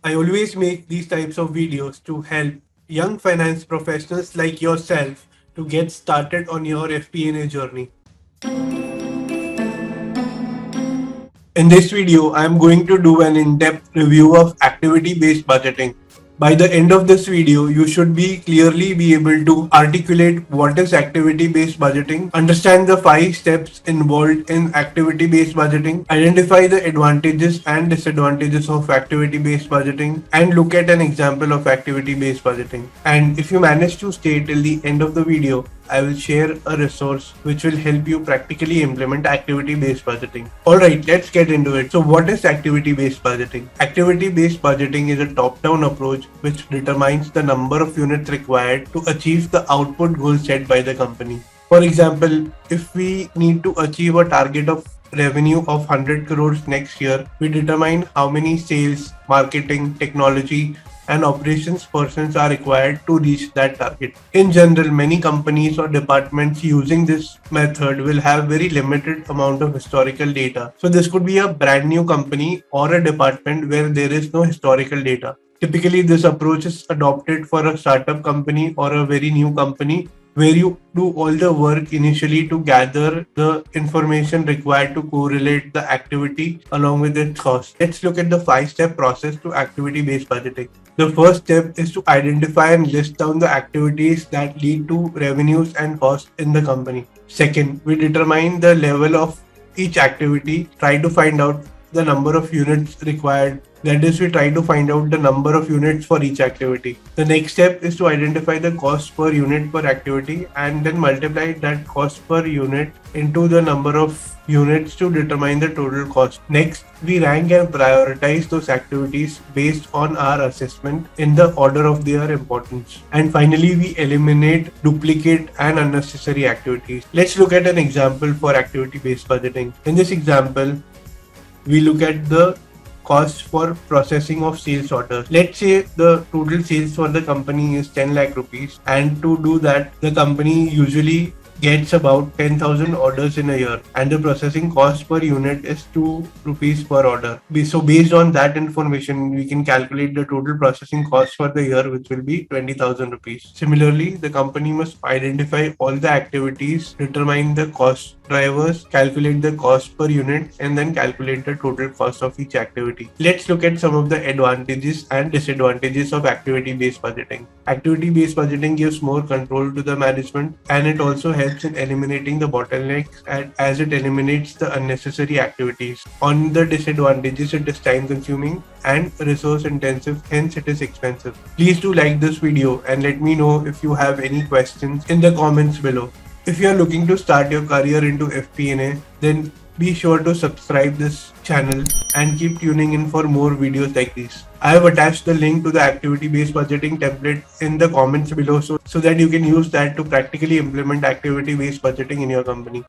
I always make these types of videos to help young finance professionals like yourself to get started on your FP&A journey. In this video, I am going to do an in-depth review of activity-based budgeting. By the end of this video, you should clearly be able to articulate what is activity-based budgeting, understand the 5 steps involved in activity-based budgeting, identify the advantages and disadvantages of activity-based budgeting, and look at an example of activity-based budgeting. And if you manage to stay till the end of the video, I will share a resource which will help you practically implement activity-based budgeting. Alright, let's get into it. So what is activity-based budgeting? Activity-based budgeting is a top-down approach which determines the number of units required to achieve the output goal set by the company. For example, if we need to achieve a target of revenue of 100 crores next year, we determine how many sales, marketing, technology, and operations persons are required to reach that target. In general, many companies or departments using this method will have very limited amount of historical data. So this could be a brand new company or a department where there is no historical data. Typically, this approach is adopted for a startup company or a very new company where you do all the work initially to gather the information required to correlate the activity along with its cost. Let's look at the 5-step process to activity-based budgeting. The first step is to identify and list down the activities that lead to revenues and costs in the company. Second, we determine the level of each activity, try to find out the number of units required. That is, we try to find out the number of units for each activity. The next step is to identify the cost per unit per activity and then multiply that cost per unit into the number of units to determine the total cost. Next, we rank and prioritize those activities based on our assessment in the order of their importance. And finally, we eliminate duplicate and unnecessary activities. Let's look at an example for activity-based budgeting. In this example, we look at the cost for processing of sales orders. Let's say the total sales for the company is 10 lakh rupees, and to do that, the company usually gets about 10,000 orders in a year, and the processing cost per unit is 2 rupees per order. So based on that information, we can calculate the total processing cost for the year, which will be 20,000 rupees. Similarly, the company must identify all the activities, determine the cost drivers, calculate the cost per unit, and then calculate the total cost of each activity. Let's look at some of the advantages and disadvantages of activity-based budgeting. Activity-based budgeting gives more control to the management, and it also helps in eliminating the bottlenecks as it eliminates the unnecessary activities. On the disadvantages, it is time consuming and resource intensive, hence it is expensive. Please do like this video and let me know if you have any questions in the comments below. If you are looking to start your career into FP&A, then be sure to subscribe this channel and keep tuning in for more videos like these. I have attached the link to the activity-based budgeting template in the comments below so that you can use that to practically implement activity-based budgeting in your company.